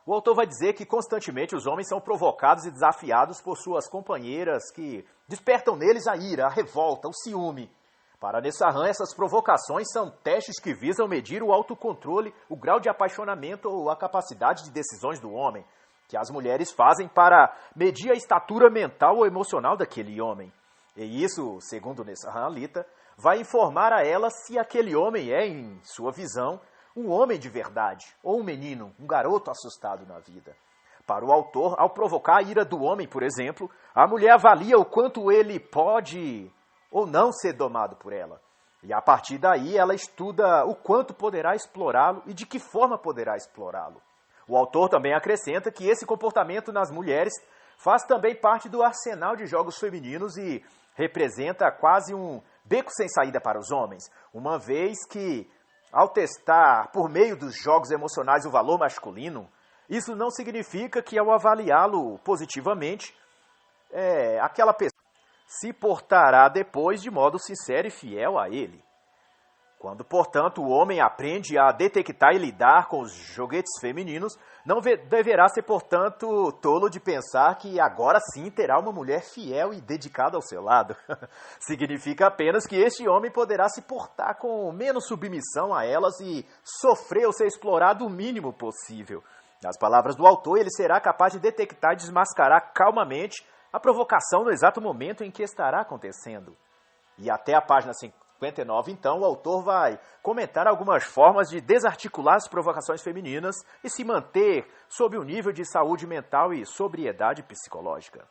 o autor vai dizer que constantemente os homens são provocados e desafiados por suas companheiras que despertam neles a ira, a revolta, o ciúme. Para Nessahan, essas provocações são testes que visam medir o autocontrole, o grau de apaixonamento ou a capacidade de decisões do homem, que as mulheres fazem para medir a estatura mental ou emocional daquele homem. E isso, segundo Nessahan Alita, vai informar a ela se aquele homem é, em sua visão, um homem de verdade, ou um menino, um garoto assustado na vida. Para o autor, ao provocar a ira do homem, por exemplo, a mulher avalia o quanto ele pode ou não ser domado por ela. E a partir daí ela estuda o quanto poderá explorá-lo e de que forma poderá explorá-lo. O autor também acrescenta que esse comportamento nas mulheres faz também parte do arsenal de jogos femininos e representa quase um beco sem saída para os homens, uma vez que, ao testar por meio dos jogos emocionais o valor masculino, isso não significa que, ao avaliá-lo positivamente, aquela pessoa se portará depois de modo sincero e fiel a ele. Quando, portanto, o homem aprende a detectar e lidar com os joguetes femininos, não deverá ser, portanto, tolo de pensar que agora sim terá uma mulher fiel e dedicada ao seu lado. Significa apenas que este homem poderá se portar com menos submissão a elas e sofrer ou ser explorado o mínimo possível. Nas palavras do autor, ele será capaz de detectar e desmascarar calmamente a provocação no exato momento em que estará acontecendo. E até a página 59, então, o autor vai comentar algumas formas de desarticular as provocações femininas e se manter sob o nível de saúde mental e sobriedade psicológica.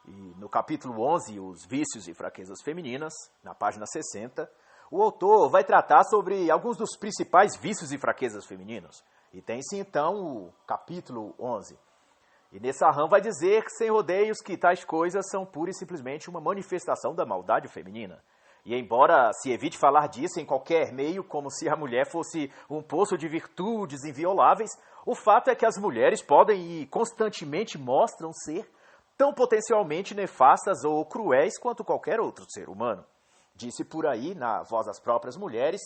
E no capítulo 11, Os Vícios e Fraquezas Femininas, na página 60, o autor vai tratar sobre alguns dos principais vícios e fraquezas femininos. E tem-se, então, o capítulo 11. E Nessarran vai dizer, sem rodeios, que tais coisas são pura e simplesmente uma manifestação da maldade feminina. E embora se evite falar disso em qualquer meio, como se a mulher fosse um poço de virtudes invioláveis, o fato é que as mulheres podem e constantemente mostram ser tão potencialmente nefastas ou cruéis quanto qualquer outro ser humano. Disse por aí, na voz das próprias mulheres,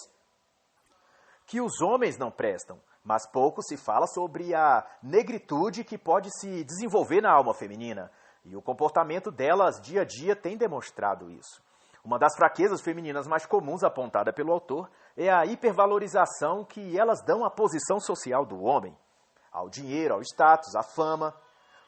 que os homens não prestam, mas pouco se fala sobre a negritude que pode se desenvolver na alma feminina, e o comportamento delas dia a dia tem demonstrado isso. Uma das fraquezas femininas mais comuns apontada pelo autor é a hipervalorização que elas dão à posição social do homem, ao dinheiro, ao status, à fama.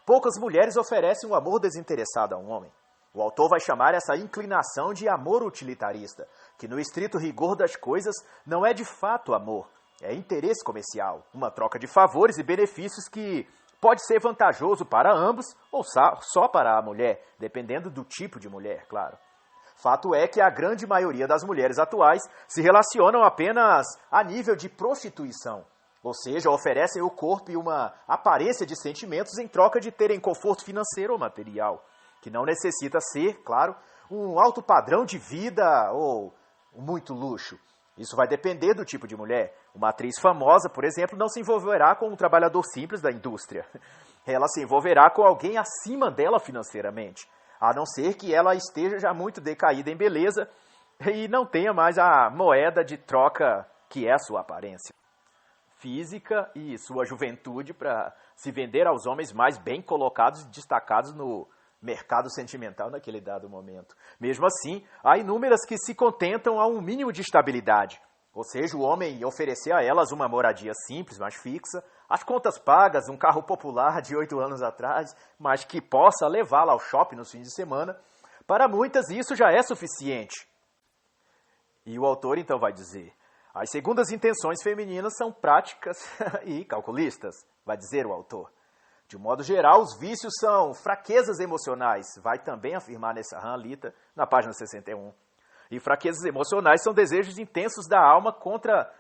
Poucas mulheres oferecem um amor desinteressado a um homem. O autor vai chamar essa inclinação de amor utilitarista, que no estrito rigor das coisas não é de fato amor, é interesse comercial, uma troca de favores e benefícios que pode ser vantajoso para ambos ou só para a mulher, dependendo do tipo de mulher, claro. Fato é que a grande maioria das mulheres atuais se relacionam apenas a nível de prostituição, ou seja, oferecem o corpo e uma aparência de sentimentos em troca de terem conforto financeiro ou material, que não necessita ser, claro, um alto padrão de vida ou muito luxo. Isso vai depender do tipo de mulher. Uma atriz famosa, por exemplo, não se envolverá com um trabalhador simples da indústria. Ela se envolverá com alguém acima dela financeiramente, a não ser que ela esteja já muito decaída em beleza e não tenha mais a moeda de troca que é a sua aparência física e sua juventude para se vender aos homens mais bem colocados e destacados no mercado sentimental naquele dado momento. Mesmo assim, há inúmeras que se contentam a um mínimo de estabilidade, ou seja, o homem oferecer a elas uma moradia simples, mas fixa, as contas pagas, um carro popular de 8 anos atrás, mas que possa levá-la ao shopping nos fins de semana. Para muitas, isso já é suficiente. E o autor então vai dizer, as segundas intenções femininas são práticas e calculistas, vai dizer o autor. De um modo geral, os vícios são fraquezas emocionais, vai também afirmar Nessarran Lita, na página 61. E fraquezas emocionais são desejos intensos da alma contra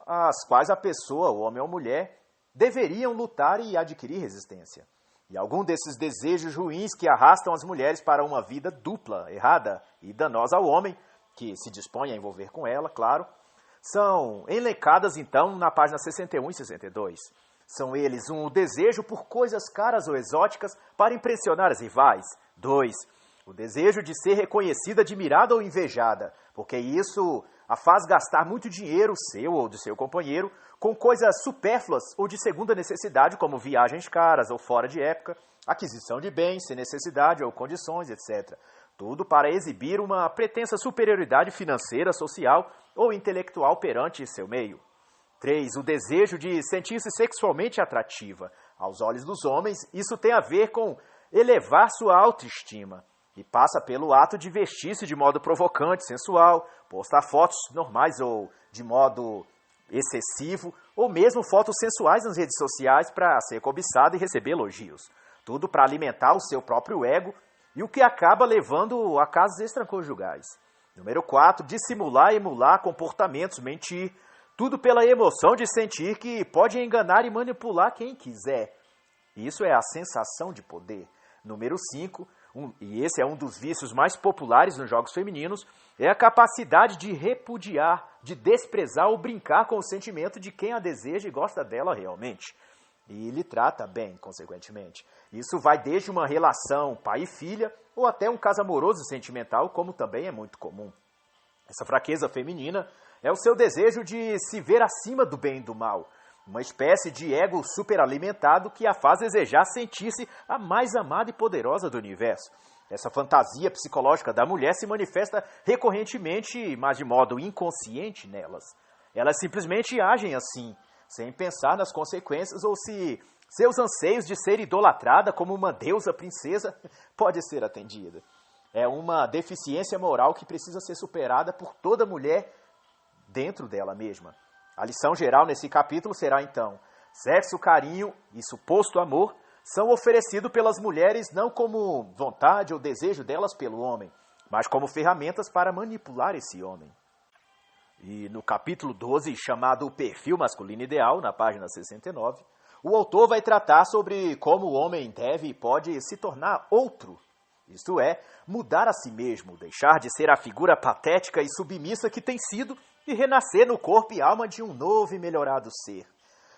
as quais a pessoa, o homem ou a mulher, deveriam lutar e adquirir resistência. E algum desses desejos ruins que arrastam as mulheres para uma vida dupla, errada e danosa ao homem, que se dispõe a envolver com ela, claro, são elencadas então na página 61 e 62. São eles o desejo por coisas caras ou exóticas para impressionar as rivais. 2. O desejo de ser reconhecida, admirada ou invejada, porque isso a faz gastar muito dinheiro, seu ou do seu companheiro, com coisas supérfluas ou de segunda necessidade, como viagens caras ou fora de época, aquisição de bens sem necessidade ou condições, etc. Tudo para exibir uma pretensa superioridade financeira, social ou intelectual perante seu meio. 3. O desejo de sentir-se sexualmente atrativa. Aos olhos dos homens, isso tem a ver com elevar sua autoestima e passa pelo ato de vestir-se de modo provocante, sensual, postar fotos normais ou de modo excessivo, ou mesmo fotos sensuais nas redes sociais para ser cobiçado e receber elogios. Tudo para alimentar o seu próprio ego e o que acaba levando a casos extraconjugais. Número 4. Dissimular e emular comportamentos, mentir. Tudo pela emoção de sentir que pode enganar e manipular quem quiser. Isso é a sensação de poder. Número 5, e esse é um dos vícios mais populares nos jogos femininos, é a capacidade de repudiar, de desprezar ou brincar com o sentimento de quem a deseja e gosta dela realmente. E lhe trata bem, consequentemente. Isso vai desde uma relação pai e filha, ou até um caso amoroso e sentimental, como também é muito comum. Essa fraqueza feminina É o seu desejo de se ver acima do bem e do mal. Uma espécie de ego superalimentado que a faz desejar sentir-se a mais amada e poderosa do universo. Essa fantasia psicológica da mulher se manifesta recorrentemente, mas de modo inconsciente nelas. Elas simplesmente agem assim, sem pensar nas consequências ou se seus anseios de ser idolatrada como uma deusa princesa pode ser atendida. É uma deficiência moral que precisa ser superada por toda mulher dentro dela mesma. A lição geral nesse capítulo será então: sexo, carinho e suposto amor são oferecidos pelas mulheres não como vontade ou desejo delas pelo homem, mas como ferramentas para manipular esse homem. E no capítulo 12, chamado O Perfil Masculino Ideal, na página 69, o autor vai tratar sobre como o homem deve e pode se tornar outro, isto é, mudar a si mesmo, deixar de ser a figura patética e submissa que tem sido e renascer no corpo e alma de um novo e melhorado ser.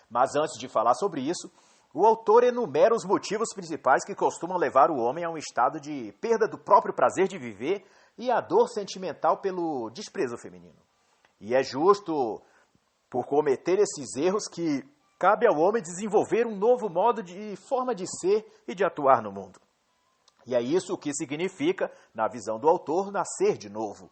Mas antes de falar sobre isso, o autor enumera os motivos principais que costumam levar o homem a um estado de perda do próprio prazer de viver e a dor sentimental pelo desprezo feminino. E é justo por cometer esses erros que cabe ao homem desenvolver um novo modo de forma de ser e de atuar no mundo. E é isso o que significa, na visão do autor, nascer de novo.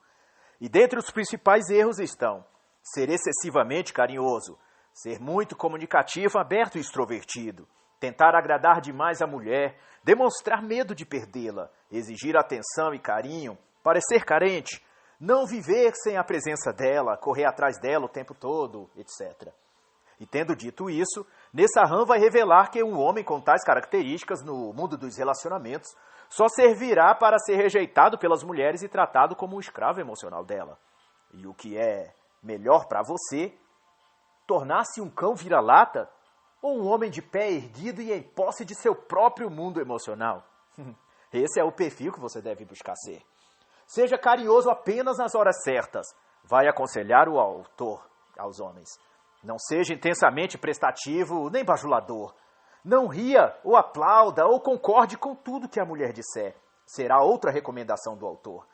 E dentre os principais erros estão ser excessivamente carinhoso, ser muito comunicativo, aberto e extrovertido, tentar agradar demais a mulher, demonstrar medo de perdê-la, exigir atenção e carinho, parecer carente, não viver sem a presença dela, correr atrás dela o tempo todo, etc. E tendo dito isso, Nessarran vai revelar que um homem com tais características no mundo dos relacionamentos só servirá para ser rejeitado pelas mulheres e tratado como um escravo emocional dela. E o que é melhor para você, tornar-se um cão vira-lata ou um homem de pé erguido e em posse de seu próprio mundo emocional. Esse é o perfil que você deve buscar ser. Seja carinhoso apenas nas horas certas, vai aconselhar o autor aos homens. Não seja intensamente prestativo nem bajulador. Não ria ou aplauda ou concorde com tudo que a mulher disser. Será outra recomendação do autor.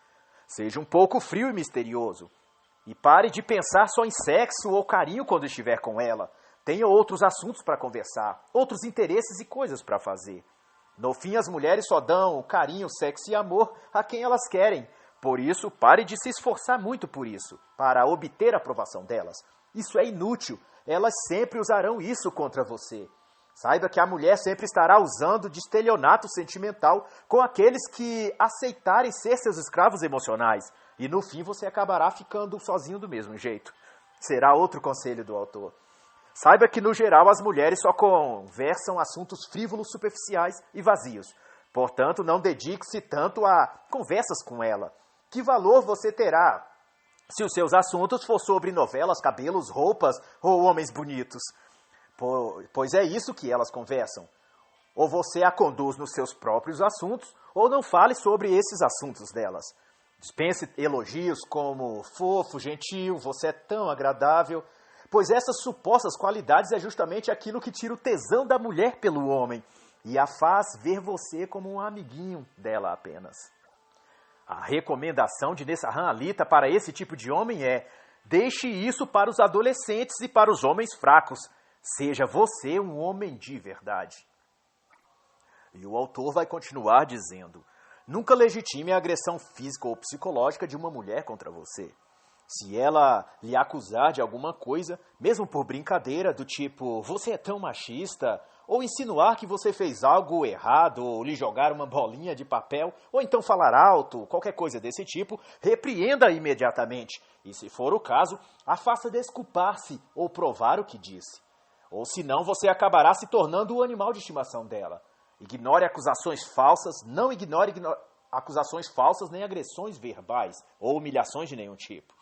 Seja um pouco frio e misterioso. E pare de pensar só em sexo ou carinho quando estiver com ela. Tenha outros assuntos para conversar, outros interesses e coisas para fazer. No fim, as mulheres só dão carinho, sexo e amor a quem elas querem. Por isso, pare de se esforçar muito por isso, para obter a aprovação delas. Isso é inútil. Elas sempre usarão isso contra você. Saiba que a mulher sempre estará usando de estelionato sentimental com aqueles que aceitarem ser seus escravos emocionais. E no fim você acabará ficando sozinho do mesmo jeito. Será outro conselho do autor. Saiba que no geral as mulheres só conversam assuntos frívolos, superficiais e vazios. Portanto, não dedique-se tanto a conversas com ela. Que valor você terá se os seus assuntos for sobre novelas, cabelos, roupas ou homens bonitos? Pois é isso que elas conversam. Ou você a conduz nos seus próprios assuntos, ou não fale sobre esses assuntos delas. Dispense elogios como fofo, gentil, você é tão agradável, pois essas supostas qualidades é justamente aquilo que tira o tesão da mulher pelo homem e a faz ver você como um amiguinho dela apenas. A recomendação de Nessarran Alita para esse tipo de homem é: deixe isso para os adolescentes e para os homens fracos. Seja você um homem de verdade. E o autor vai continuar dizendo: nunca legitime a agressão física ou psicológica de uma mulher contra você. Se ela lhe acusar de alguma coisa, mesmo por brincadeira, do tipo, você é tão machista, ou insinuar que você fez algo errado, ou lhe jogar uma bolinha de papel, ou então falar alto, qualquer coisa desse tipo, repreenda imediatamente. E se for o caso, a faça desculpar-se ou provar o que disse. Ou senão você acabará se tornando o animal de estimação dela. Ignore acusações falsas, não ignore acusações falsas nem agressões verbais ou humilhações de nenhum tipo.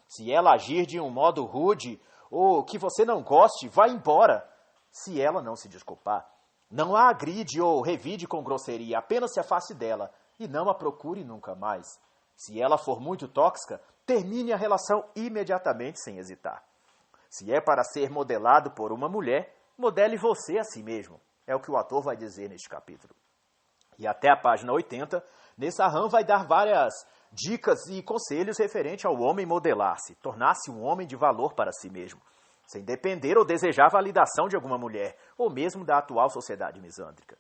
Se ela agir de um modo rude ou que você não goste, vá embora. Se ela não se desculpar, não a agride ou revide com grosseria, apenas se afaste dela e não a procure nunca mais. Se ela for muito tóxica, termine a relação imediatamente sem hesitar. Se é para ser modelado por uma mulher, modele você a si mesmo. É o que o autor vai dizer neste capítulo. E até a página 80, Nessarran vai dar várias dicas e conselhos referentes ao homem modelar-se, tornar-se um homem de valor para si mesmo, sem depender ou desejar a validação de alguma mulher, ou mesmo da atual sociedade misândrica.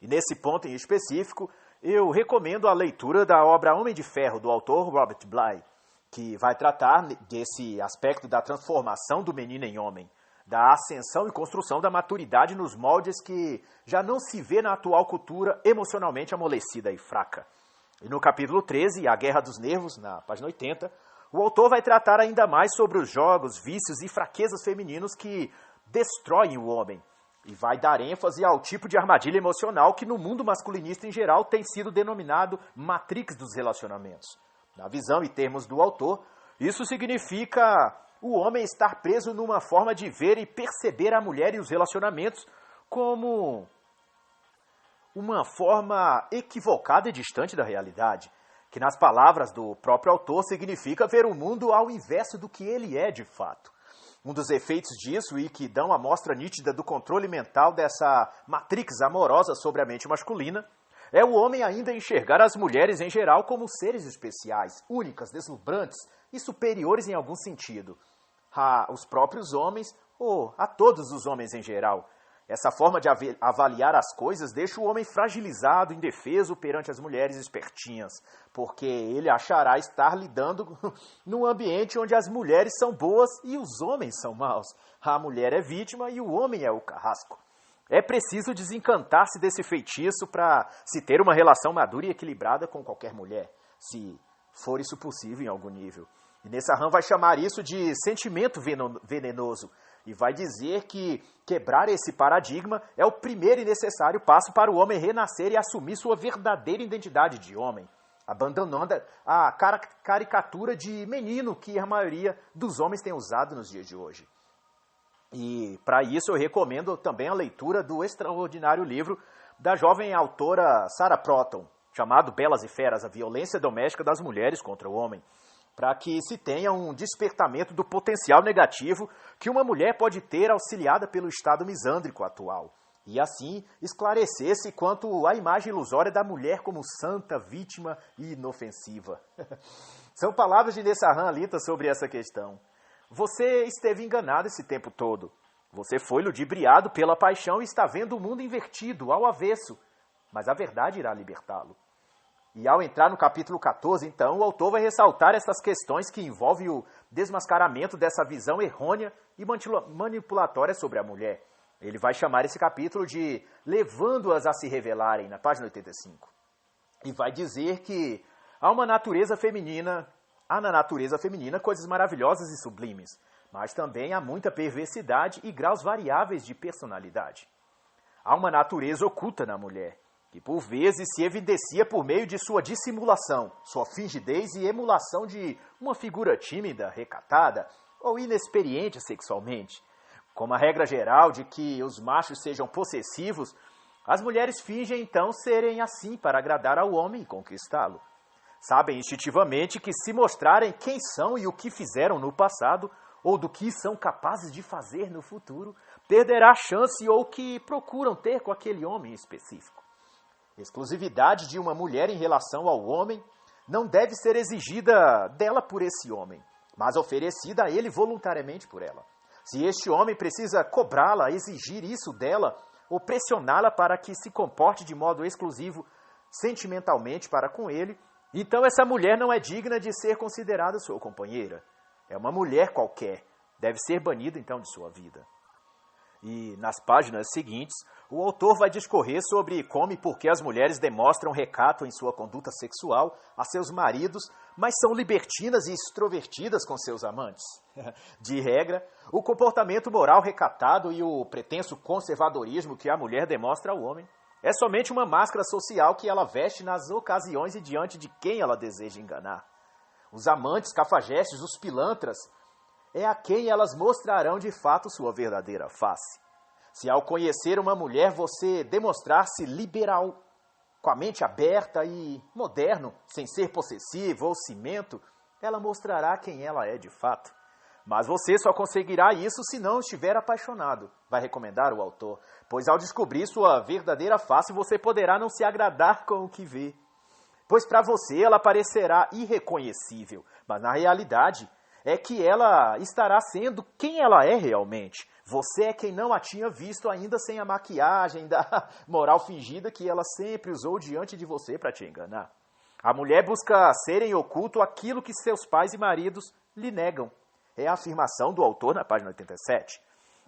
E nesse ponto em específico, eu recomendo a leitura da obra Homem de Ferro, do autor Robert Bly, que vai tratar desse aspecto da transformação do menino em homem, da ascensão e construção da maturidade nos moldes que já não se vê na atual cultura emocionalmente amolecida e fraca. E no capítulo 13, A Guerra dos Nervos, na página 80, o autor vai tratar ainda mais sobre os jogos, vícios e fraquezas femininos que destroem o homem, e vai dar ênfase ao tipo de armadilha emocional que no mundo masculinista em geral tem sido denominado matrix dos relacionamentos. Na visão e termos do autor, isso significa o homem estar preso numa forma de ver e perceber a mulher e os relacionamentos como uma forma equivocada e distante da realidade, que nas palavras do próprio autor significa ver o mundo ao inverso do que ele é de fato. Um dos efeitos disso, e que dão a mostra nítida do controle mental dessa matrix amorosa sobre a mente masculina, é o homem ainda enxergar as mulheres em geral como seres especiais, únicas, deslumbrantes e superiores em algum sentido aos próprios homens ou a todos os homens em geral. Essa forma de avaliar as coisas deixa o homem fragilizado, indefeso perante as mulheres espertinhas, porque ele achará estar lidando num ambiente onde as mulheres são boas e os homens são maus. A mulher é vítima e o homem é o carrasco. É preciso desencantar-se desse feitiço para se ter uma relação madura e equilibrada com qualquer mulher, se for isso possível em algum nível. E Nessaham vai chamar isso de sentimento venenoso e vai dizer que quebrar esse paradigma é o primeiro e necessário passo para o homem renascer e assumir sua verdadeira identidade de homem, abandonando a caricatura de menino que a maioria dos homens tem usado nos dias de hoje. E para isso eu recomendo também a leitura do extraordinário livro da jovem autora Sarah Proton, chamado Belas e Feras, a violência doméstica das mulheres contra o homem, para que se tenha um despertamento do potencial negativo que uma mulher pode ter auxiliada pelo estado misândrico atual, e assim esclarecer-se quanto à imagem ilusória da mulher como santa, vítima e inofensiva. São palavras de Nessaham Alita sobre essa questão. Você esteve enganado esse tempo todo. Você foi ludibriado pela paixão e está vendo o mundo invertido, ao avesso. Mas a verdade irá libertá-lo. E ao entrar no capítulo 14, então, o autor vai ressaltar essas questões que envolvem o desmascaramento dessa visão errônea e manipulatória sobre a mulher. Ele vai chamar esse capítulo de Levando-as a se revelarem, na página 85. E vai dizer que há na natureza feminina coisas maravilhosas e sublimes, mas também há muita perversidade e graus variáveis de personalidade. Há uma natureza oculta na mulher, que por vezes se evidencia por meio de sua dissimulação, sua fingidez e emulação de uma figura tímida, recatada ou inexperiente sexualmente. Como a regra geral de que os machos sejam possessivos, as mulheres fingem então serem assim para agradar ao homem e conquistá-lo. Sabem instintivamente que se mostrarem quem são e o que fizeram no passado, ou do que são capazes de fazer no futuro, perderá a chance ou que procuram ter com aquele homem específico. Exclusividade de uma mulher em relação ao homem não deve ser exigida dela por esse homem, mas oferecida a ele voluntariamente por ela. Se este homem precisa cobrá-la, exigir isso dela, ou pressioná-la para que se comporte de modo exclusivo sentimentalmente para com ele, então essa mulher não é digna de ser considerada sua companheira. É uma mulher qualquer. Deve ser banida então de sua vida. E nas páginas seguintes, o autor vai discorrer sobre como e por que as mulheres demonstram recato em sua conduta sexual a seus maridos, mas são libertinas e extrovertidas com seus amantes. De regra, o comportamento moral recatado e o pretenso conservadorismo que a mulher demonstra ao homem é somente uma máscara social que ela veste nas ocasiões e diante de quem ela deseja enganar. Os amantes cafajestes, os pilantras, é a quem elas mostrarão de fato sua verdadeira face. Se ao conhecer uma mulher você demonstrar-se liberal, com a mente aberta e moderno, sem ser possessivo ou cimento, ela mostrará quem ela é de fato. Mas você só conseguirá isso se não estiver apaixonado, vai recomendar o autor, pois ao descobrir sua verdadeira face, você poderá não se agradar com o que vê. pois para você ela parecerá irreconhecível, mas na realidade é que ela estará sendo quem ela é realmente. Você é quem não a tinha visto ainda sem a maquiagem da moral fingida que ela sempre usou diante de você para te enganar. A mulher busca ser em oculto aquilo que seus pais e maridos lhe negam. É a afirmação do autor na página 87.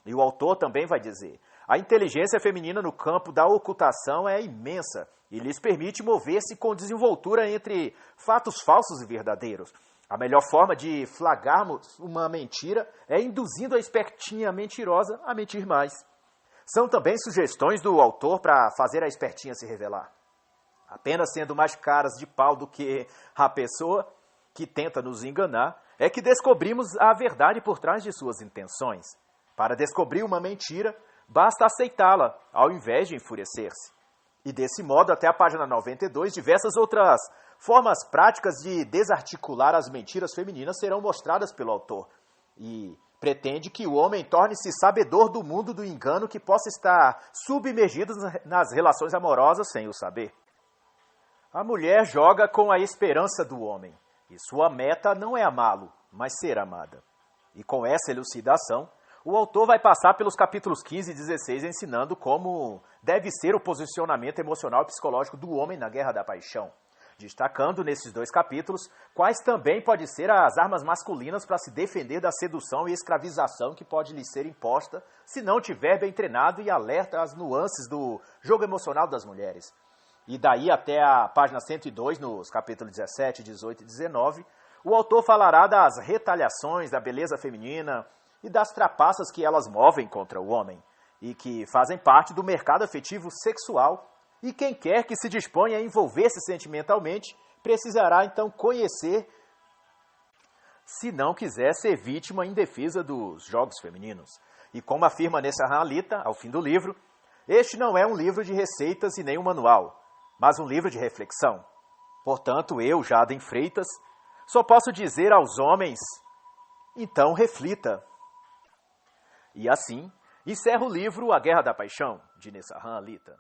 E o autor também vai dizer: a inteligência feminina no campo da ocultação é imensa e lhes permite mover-se com desenvoltura entre fatos falsos e verdadeiros. A melhor forma de flagrarmos uma mentira é induzindo a espertinha mentirosa a mentir mais. São também sugestões do autor para fazer a espertinha se revelar. Apenas sendo mais caras de pau do que a pessoa que tenta nos enganar, é que descobrimos a verdade por trás de suas intenções. Para descobrir uma mentira, basta aceitá-la, ao invés de enfurecer-se. E desse modo, até a página 92, diversas outras formas práticas de desarticular as mentiras femininas serão mostradas pelo autor. E pretende que o homem torne-se sabedor do mundo do engano que possa estar submergido nas relações amorosas sem o saber. A mulher joga com a esperança do homem, e sua meta não é amá-lo, mas ser amada. E com essa elucidação, o autor vai passar pelos capítulos 15 e 16 ensinando como deve ser o posicionamento emocional e psicológico do homem na guerra da paixão, destacando nesses dois capítulos quais também podem ser as armas masculinas para se defender da sedução e escravização que pode lhe ser imposta se não tiver bem treinado e alerta às nuances do jogo emocional das mulheres. E daí até a página 102, nos capítulos 17, 18 e 19, o autor falará das retaliações da beleza feminina e das trapaças que elas movem contra o homem, e que fazem parte do mercado afetivo sexual, e quem quer que se disponha a envolver-se sentimentalmente, precisará então conhecer, se não quiser ser vítima indefesa dos jogos femininos. E como afirma Nessa Halita, ao fim do livro, este não é um livro de receitas e nem um manual, mas um livro de reflexão. Portanto, eu, Jaden Freitas, só posso dizer aos homens, então reflita. E assim, encerra o livro A Guerra da Paixão, de Nessa Halita.